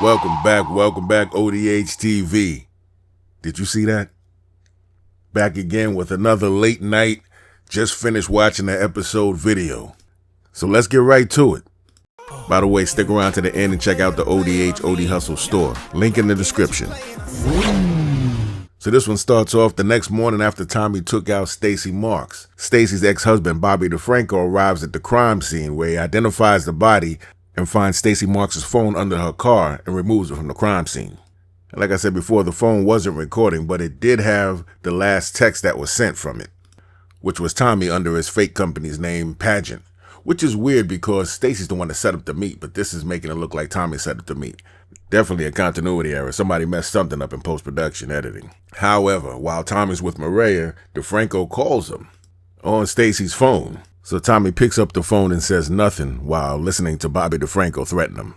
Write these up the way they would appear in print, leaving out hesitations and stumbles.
Welcome back, ODHtv. Did you see that? Back again with another late night, just finished watching the episode video. So let's get right to it. By the way, stick around to the end and check out the OD Hustle store. Link in the description. So this one starts off the next morning after Tommy took out Stacy Marks. Stacy's ex-husband, Bobby DeFranco, arrives at the crime scene where he identifies the body and finds Stacy Marks' phone under her car and removes it from the crime scene. And like I said before, the phone wasn't recording, but it did have the last text that was sent from it, which was Tommy under his fake company's name, Pageant, which is weird because Stacy's the one that set up the meet, but this is making it look like Tommy set up the meet. Definitely a continuity error. Somebody messed something up in post-production editing. However, while Tommy's with Maria, DeFranco calls him on Stacy's phone. So Tommy picks up the phone and says nothing while listening to Bobby DeFranco threaten him.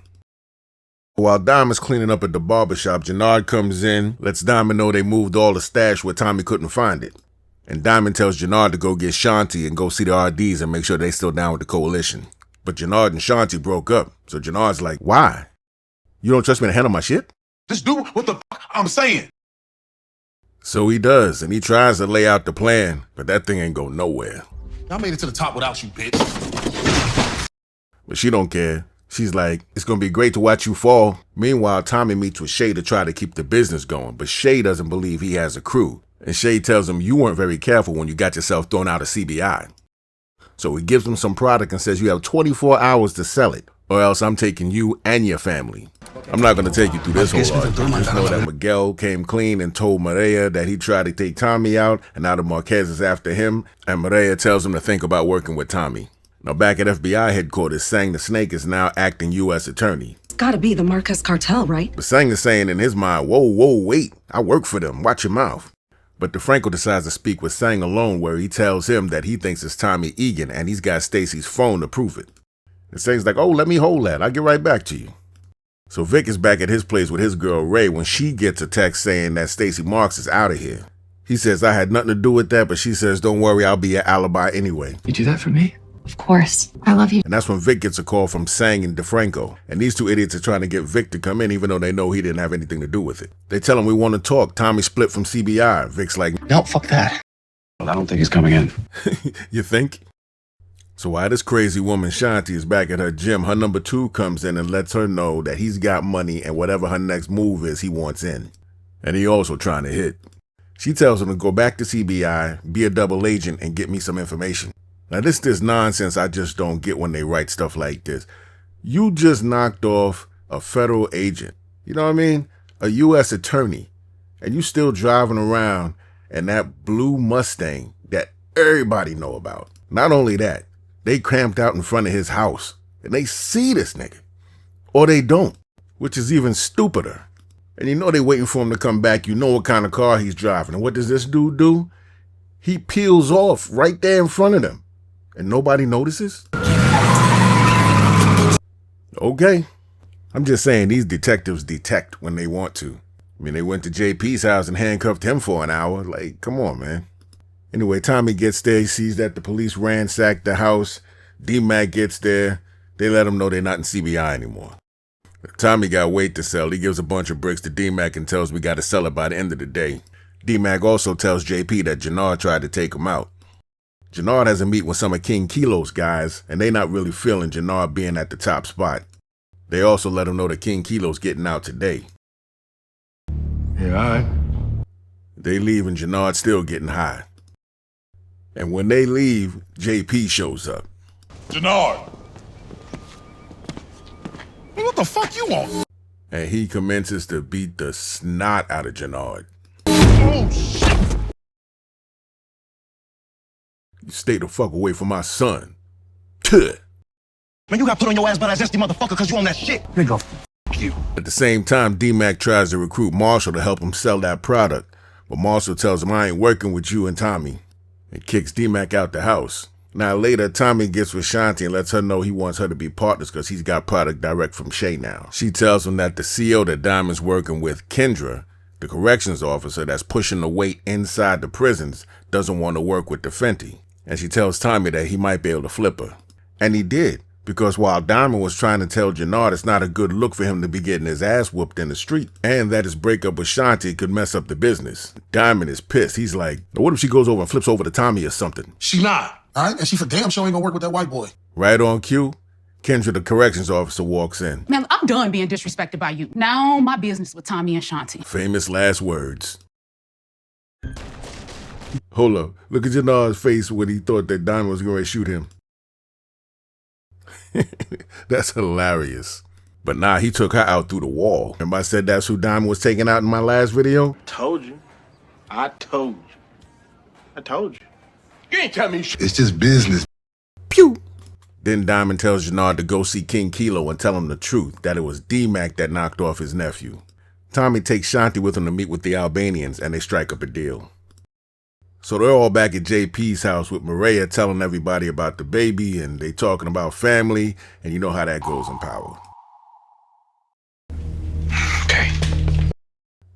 While Dom is cleaning up at the barbershop, Jannard comes in, lets Diamond know they moved all the stash where Tommy couldn't find it. And Diamond tells Jannard to go get Shanti and go see the RDs and make sure they still down with the coalition. But Jannard and Shanti broke up, so Jannard's like, why? You don't trust me to handle my shit? Just do what the fuck I'm saying. So he does, and he tries to lay out the plan, but that thing ain't go nowhere. I made it to the top without you, bitch. But she don't care. She's like, it's gonna be great to watch you fall. Meanwhile, Tommy meets with Shay to try to keep the business going, but Shay doesn't believe he has a crew. And Shay tells him, you weren't very careful when you got yourself thrown out of CBI. So he gives him some product and says you have 24 hours to sell it, or else I'm taking you and your family. I'm not going to take you through this whole arc. Just know that Miguel came clean and told Maria that he tried to take Tommy out, and now the Marquez is after him, and Maria tells him to think about working with Tommy. Now back at FBI headquarters, Sang the Snake is now acting U.S. attorney. It's gotta be the Marquez cartel, right? But Sang is saying in his mind, whoa, wait, I work for them, watch your mouth. But DeFranco decides to speak with Sang alone, where he tells him that he thinks it's Tommy Egan, and he's got Stacy's phone to prove it. And Sang's like, oh, let me hold that, I'll get right back to you. So Vic is back at his place with his girl Ray when she gets a text saying that Stacy Marks is out of here. He says, I had nothing to do with that, but she says, don't worry, I'll be your alibi anyway. You do that for me? Of course. I love you. And that's when Vic gets a call from Sang and DeFranco. And these two idiots are trying to get Vic to come in even though they know he didn't have anything to do with it. They tell him we want to talk. Tommy split from CBI. Vic's like, No, fuck that. Well, I don't think he's coming in. You think? So while this crazy woman Shanti is back at her gym, her number 2 comes in and lets her know that he's got money and whatever her next move is, he wants in. And he also trying to hit. She tells him to go back to CBI, be a double agent, and get me some information. Now this nonsense I just don't get when they write stuff like this. You just knocked off a federal agent, you know what I mean? A U.S. attorney, and you still driving around in that blue Mustang that everybody know about. Not only that, they camped out in front of his house, and they see this nigga. Or they don't, which is even stupider. And you know they waiting for him to come back. You know what kind of car he's driving. And what does this dude do? He peels off right there in front of them. And nobody notices? Okay. I'm just saying these detectives detect when they want to. I mean, they went to JP's house and handcuffed him for an hour. Like, come on, man. Anyway, Tommy gets there, he sees that the police ransacked the house. D-Mac gets there. They let him know they're not in CBI anymore. Tommy got weight to sell. He gives a bunch of bricks to D-Mac and tells we got to sell it by the end of the day. D-Mac also tells JP that Jannard tried to take him out. Jannard has a meet with some of King Kilo's guys, and they not really feeling Jannard being at the top spot. They also let him know that King Kilo's getting out today. Yeah, all right. They leave and Jannard's still getting high. And when they leave, JP shows up. Jannard! What the fuck you want? And he commences to beat the snot out of Jannard. Oh, shit! You stay the fuck away from my son. Tuh. Man, you got put on your ass by that zesty motherfucker because you on that shit. Nigga, F you. At the same time, D-Mac tries to recruit Marshall to help him sell that product. But Marshall tells him, I ain't working with you and Tommy. And kicks D-Mac out the house. Now later, Tommy gets with Shanti and lets her know he wants her to be partners because he's got product direct from Shay now. She tells him that the CO that Diamond's working with, Kendra, the corrections officer that's pushing the weight inside the prisons, doesn't want to work with the Fenty. And she tells Tommy that he might be able to flip her. And he did, Because while Diamond was trying to tell Jannard it's not a good look for him to be getting his ass whooped in the street, and that his breakup with Shanti could mess up the business, Diamond is pissed. He's like, what if she goes over and flips over to Tommy or something? She not. All right, and she for damn sure ain't gonna work with that white boy. Right on cue, Kendra, the corrections officer, walks in. Man, I'm done being disrespected by you. Now my business with Tommy and Shanti. Famous last words. Hold up. Look at Jannard's face when he thought that Diamond was going to shoot him. That's hilarious. But nah, he took her out through the wall. Remember I said that's who Diamond was taking out in my last video? Told you. I told you. I told you. You ain't tell me shit. It's just business. Pew! Then Diamond tells Jannard to go see King Kilo and tell him the truth, that it was D-Mac that knocked off his nephew. Tommy takes Shanti with him to meet with the Albanians, and they strike up a deal. So they're all back at JP's house with Maria telling everybody about the baby, and they talking about family, and you know how that goes in Power. Okay.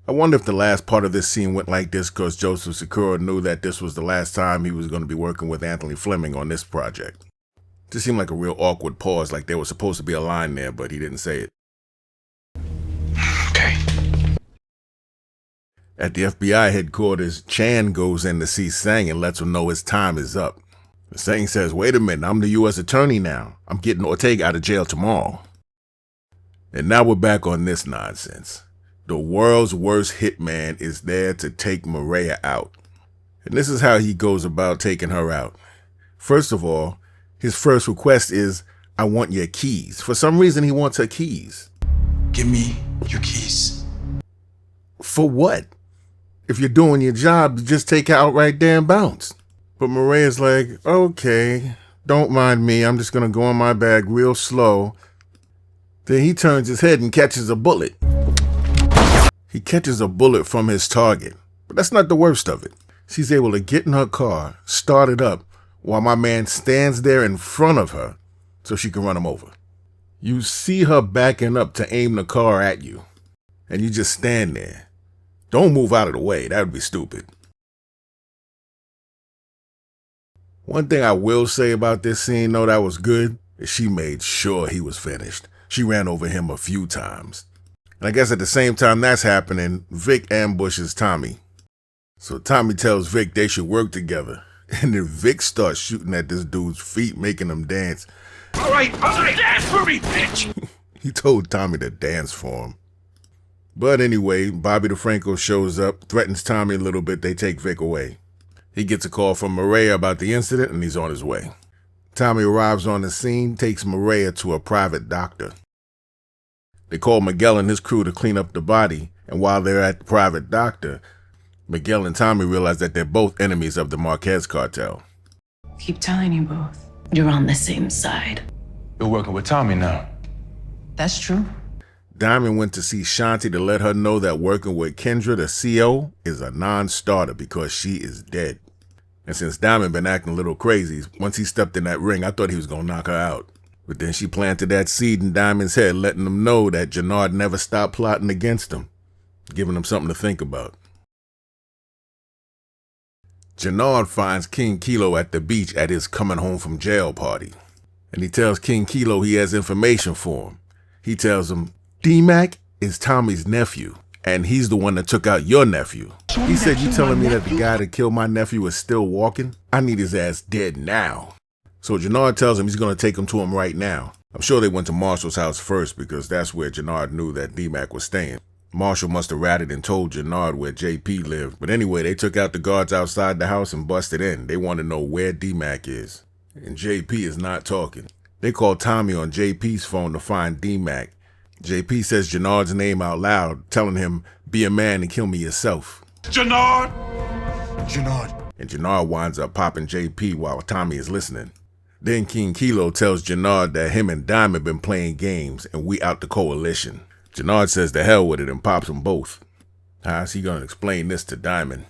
I wonder if the last part of this scene went like this because Joseph Sikora knew that this was the last time he was going to be working with Anthony Fleming on this project. Just seemed like a real awkward pause, like there was supposed to be a line there, but he didn't say it. Okay. At the FBI headquarters, Chan goes in to see Sang and lets him know his time is up. Sang says, wait a minute, I'm the U.S. attorney now. I'm getting Ortega out of jail tomorrow. And now we're back on this nonsense. The world's worst hitman is there to take Maria out. And this is how he goes about taking her out. First of all, his first request is, I want your keys. For some reason, he wants her keys. Give me your keys. For what? If you're doing your job, just take her out right there and bounce. But Maria's like, okay, don't mind me. I'm just going to go in my bag real slow. Then he turns his head and catches a bullet. He catches a bullet from his target. But that's not the worst of it. She's able to get in her car, start it up, while my man stands there in front of her so she can run him over. You see her backing up to aim the car at you, and you just stand there. Don't move out of the way. That would be stupid. One thing I will say about this scene, though, that was good, is she made sure he was finished. She ran over him a few times. And I guess at the same time that's happening, Vic ambushes Tommy. So Tommy tells Vic they should work together. And then Vic starts shooting at this dude's feet, making him dance. All right, dance for me, bitch. He told Tommy to dance for him. But anyway, Bobby DeFranco shows up, threatens Tommy a little bit, they take Vic away. He gets a call from Maria about the incident, and he's on his way. Tommy arrives on the scene, takes Maria to a private doctor. They call Miguel and his crew to clean up the body, and while they're at the private doctor, Miguel and Tommy realize that they're both enemies of the Marquez cartel. Keep telling you both. You're on the same side. You're working with Tommy now. That's true. Diamond went to see Shanti to let her know that working with Kendra, the CO, is a non-starter because she is dead. And since Diamond been acting a little crazy, once he stepped in that ring, I thought he was going to knock her out. But then she planted that seed in Diamond's head, letting him know that Jannard never stopped plotting against him, giving him something to think about. Jannard finds King Kilo at the beach at his coming home from jail party. And he tells King Kilo he has information for him. He tells him, D-Mac is Tommy's nephew, and he's the one that took out your nephew. He said, you telling me that the guy that killed my nephew is still walking? I need his ass dead now. So Jannard tells him he's going to take him to him right now. I'm sure they went to Marshall's house first because that's where Jannard knew that D-Mac was staying. Marshall must have ratted and told Jannard where JP lived. But anyway, they took out the guards outside the house and busted in. They want to know where D-Mac is. And JP is not talking. They call Tommy on JP's phone to find D-Mac. JP says Jannard's name out loud, telling him, be a man and kill me yourself. Jannard. And Jannard winds up popping JP while Tommy is listening. Then King Kilo tells Jannard that him and Diamond been playing games and we out the coalition. Jannard says the hell with it and pops them both. How's he gonna explain this to Diamond?